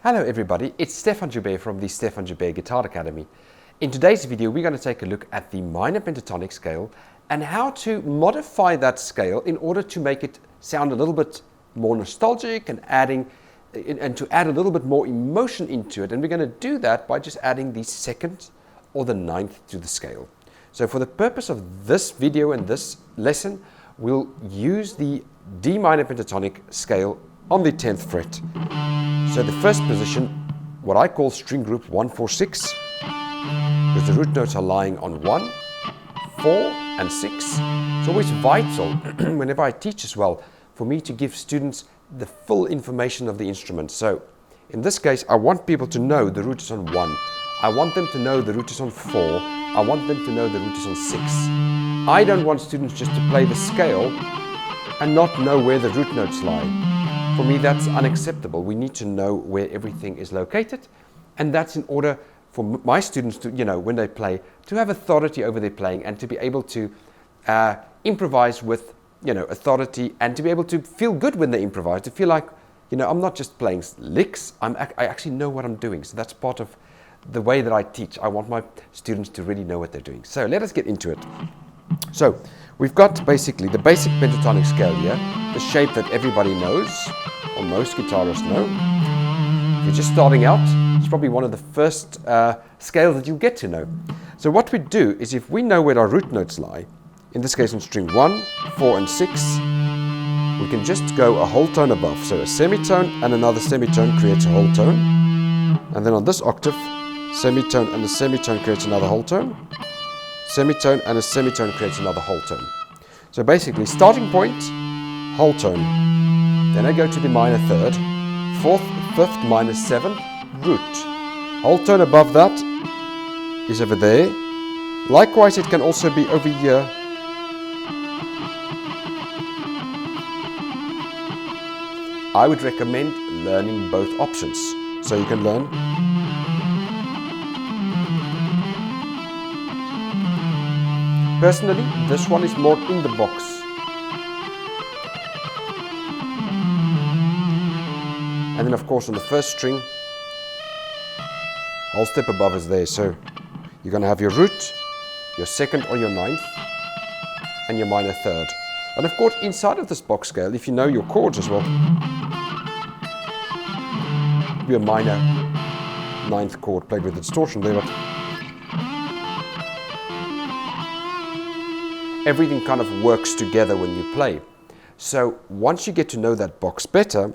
Hello everybody, it's Stefan Joubert from the Stefan Joubert Guitar Academy. In today's video we're going to take a look at the minor pentatonic scale and how to modify that scale in order to make it sound a little bit more nostalgic and to add a little bit more emotion into it. And we're going to do that by just adding the second or the ninth to the scale. So for the purpose of this video and this lesson, we'll use the D minor pentatonic scale on the 10th fret. So the first position, what I call string group 1, 4, 6, because the root notes are lying on 1, 4 and 6. It's always vital whenever I teach as well for me to give students the full information of the instrument. So in this case I want people to know the root is on 1. I want them to know the root is on 4. I want them to know the root is on 6. I don't want students just to play the scale and not know where the root notes lie. For me, that's unacceptable. We need to know where everything is located, and that's in order for my students to, when they play, to have authority over their playing and to be able to improvise with, authority, and to be able to feel good when they improvise, to feel like, I'm not just playing licks, I actually know what I'm doing. So that's part of the way that I teach. I want my students to really know what they're doing. So let us get into it. So we've got basically the basic pentatonic scale here, the shape that everybody knows, or most guitarists know. If you're just starting out, it's probably one of the first scales that you'll get to know. So what we do is, if we know where our root notes lie, in this case on string 1, 4 and 6, we can just go a whole tone above. So a semitone and another semitone creates a whole tone. And then on this octave, semitone and a semitone creates another whole tone. Semitone and a semitone creates another whole tone. So basically, starting point, whole tone. Then I go to the minor third, fourth, fifth, minor seventh, root. Whole tone above that is over there. Likewise, it can also be over here. I would recommend learning both options. So you can learn personally, this one is more in the box. And then of course on the first string, whole step above is there. So you're going to have your root, your second or your ninth, and your minor third. And of course inside of this box scale, if you know your chords as well, your minor ninth chord played with distortion there, but everything kind of works together when you play. So once you get to know that box better,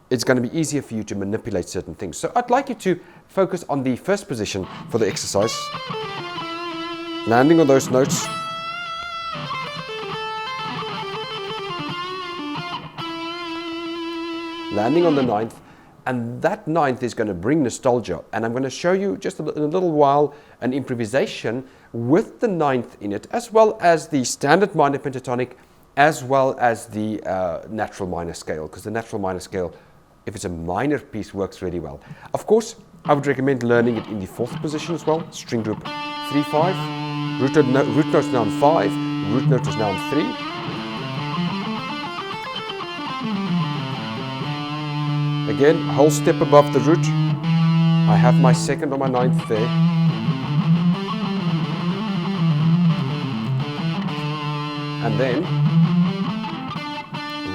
it's going to be easier for you to manipulate certain things. So I'd like you to focus on the first position for the exercise. Landing on those notes. Landing on the ninth. And that ninth is going to bring nostalgia. And I'm going to show you just in a little while an improvisation with the ninth in it, as well as the standard minor pentatonic, as well as the natural minor scale, because the natural minor scale, if it's a minor piece, works really well. Of course, I would recommend learning it in the fourth position as well, string group 3, 5. Root note is now on 5, root note is now on 3. Again, a whole step above the root. I have my second or my ninth there. And then,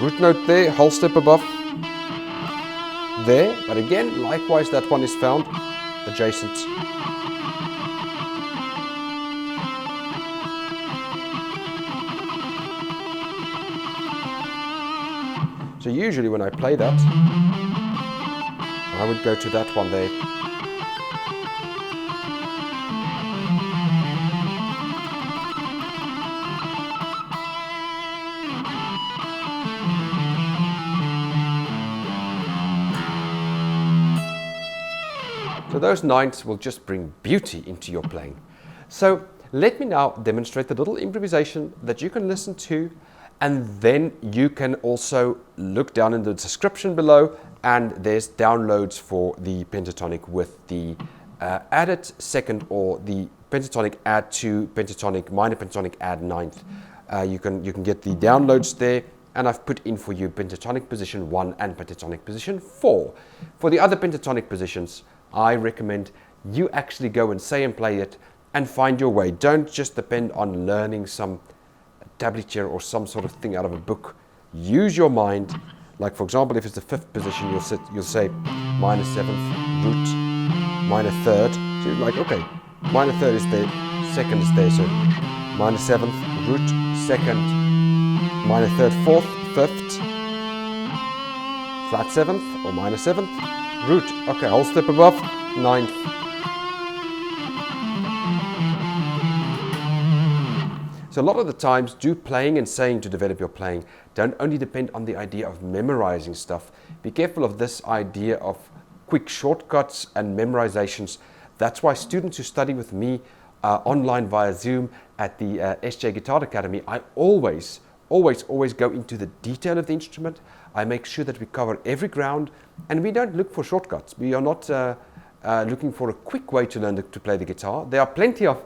root note there, whole step above there. But again, likewise, that one is found adjacent. So usually when I play that, I would go to that one there. So those ninths will just bring beauty into your playing. So let me now demonstrate the little improvisation that you can listen to, and then you can also look down in the description below, and there's downloads for the pentatonic with the added second, or the pentatonic add to pentatonic, minor pentatonic add ninth. You can get the downloads there, and I've put in for you pentatonic position 1 and pentatonic position 4. For the other pentatonic positions, I recommend you actually go and say and play it and find your way. Don't just depend on learning some tablature or some sort of thing out of a book. Use your mind. Like for example, if it's the 5th position, you'll say minor 7th, root, minor 3rd. So you're like, okay, minor 3rd is there, 2nd is there, so minor 7th, root, 2nd, minor 3rd, 4th, 5th, flat 7th or minor 7th, root, okay, whole step above, 9th. So a lot of the times, do playing and saying to develop your playing. Don't only depend on the idea of memorizing stuff. Be careful of this idea of quick shortcuts and memorizations. That's why students who study with me online via Zoom at the SJ Guitar Academy, I always go into the detail of the instrument. I make sure that we cover every ground, and we don't look for shortcuts. We are not looking for a quick way to learn to play the guitar. There are plenty of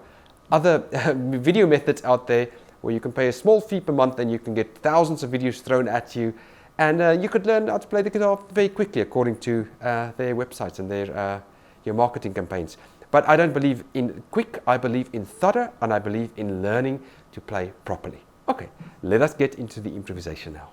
other video methods out there where you can pay a small fee per month and you can get thousands of videos thrown at you, and you could learn how to play the guitar very quickly according to their websites and their your marketing campaigns. But I don't believe in quick, I believe in thorough, and I believe in learning to play properly. Okay, let us get into the improvisation now.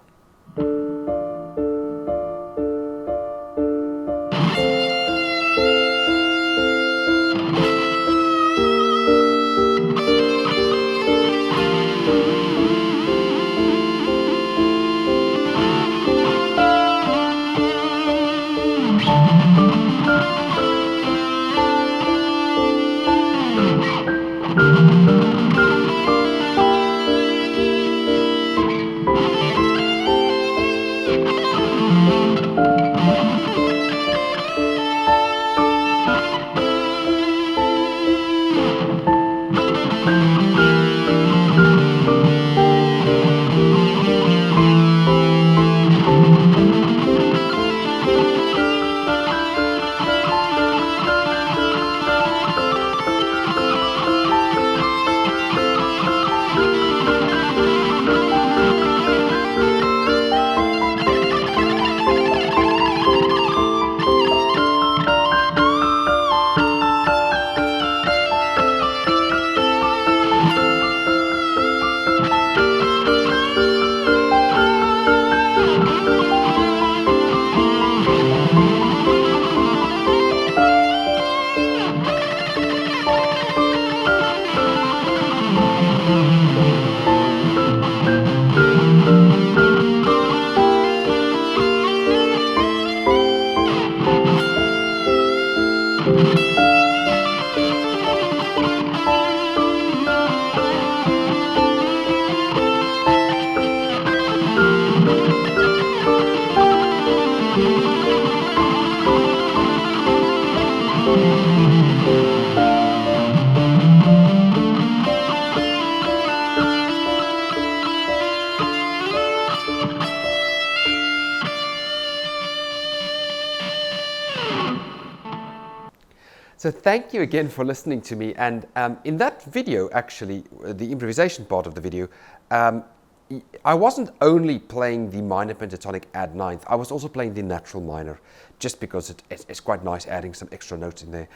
So thank you again for listening to me, and in that video, actually, the improvisation part of the video, I wasn't only playing the minor pentatonic add ninth, I was also playing the natural minor, just because it's quite nice adding some extra notes in there.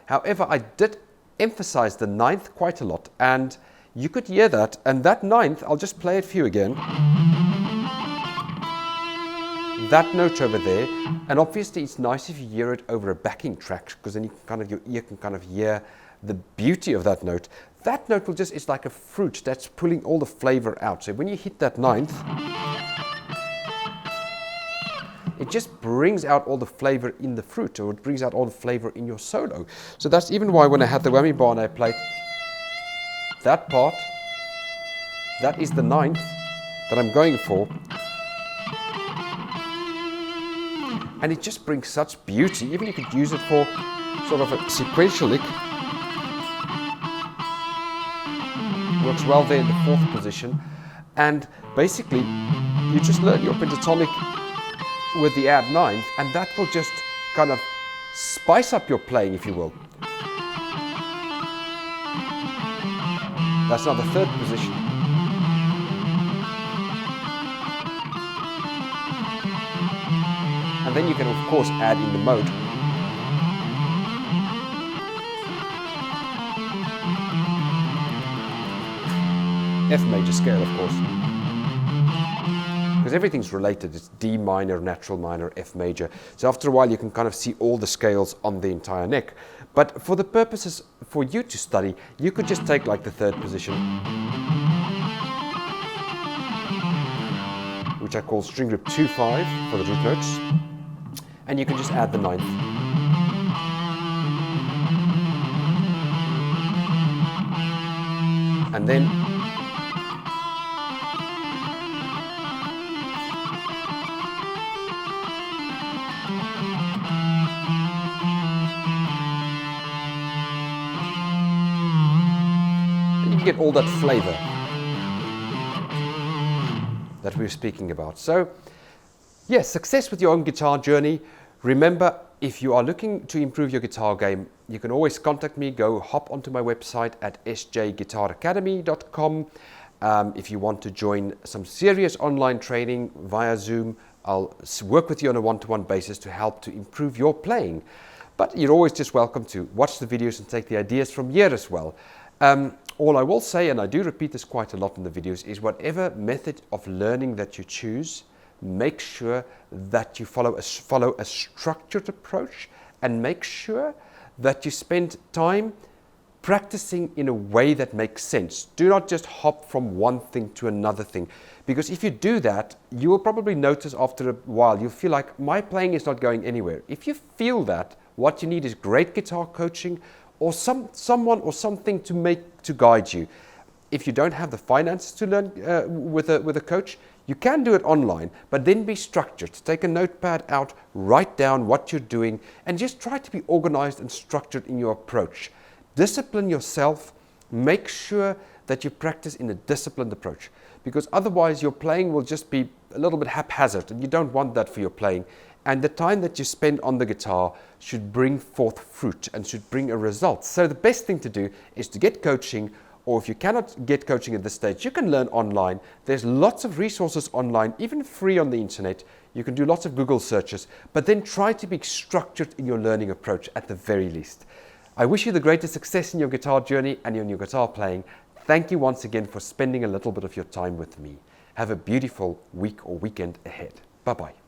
However, I did emphasize the ninth quite a lot, and you could hear that, and that ninth, I'll just play it for you again. That note over there, and obviously it's nice if you hear it over a backing track, because then you can kind of, your ear can kind of hear the beauty of that note. That note will just, it's like a fruit that's pulling all the flavor out. So when you hit that ninth, it just brings out all the flavor in the fruit, or it brings out all the flavor in your solo. So that's even why when I had the whammy bar and I played that part, that is the ninth that I'm going for. And it just brings such beauty. Even you could use it for sort of a sequential lick. Works well there in the fourth position. And basically, you just learn your pentatonic with the add ninth, and that will just kind of spice up your playing, if you will. That's now the third position. And then you can of course add in the mode. F major scale, of course. Because everything's related. It's D minor, natural minor, F major. So after a while you can kind of see all the scales on the entire neck. But for the purposes for you to study, you could just take like the third position, which I call string group 2-5 for the root notes. And you can just add the ninth. And then you get all that flavor that we were speaking about. So, yes, success with your own guitar journey. Remember, if you are looking to improve your guitar game, you can always contact me. Go hop onto my website at sjguitaracademy.com. If you want to join some serious online training via Zoom, I'll work with you on a one-to-one basis to help to improve your playing. But you're always just welcome to watch the videos and take the ideas from here as well. All I will say, and I do repeat this quite a lot in the videos, is whatever method of learning that you choose, make sure that you follow a structured approach, and make sure that you spend time practicing in a way that makes sense. Do not just hop from one thing to another thing, because if you do that, you will probably notice after a while, you'll feel like my playing is not going anywhere. If you feel that, what you need is great guitar coaching, or someone or something to guide you. If you don't have the finances to learn with a coach, you can do it online, but then be structured. Take a notepad out, write down what you're doing, and just try to be organized and structured in your approach. Discipline yourself. Make sure that you practice in a disciplined approach, because otherwise your playing will just be a little bit haphazard, and you don't want that for your playing. And the time that you spend on the guitar should bring forth fruit and should bring a result. So the best thing to do is to get coaching, or if you cannot get coaching at this stage, you can learn online. There's lots of resources online, even free on the internet. You can do lots of Google searches, but then try to be structured in your learning approach at the very least. I wish you the greatest success in your guitar journey and in your guitar playing. Thank you once again for spending a little bit of your time with me. Have a beautiful week or weekend ahead. Bye-bye.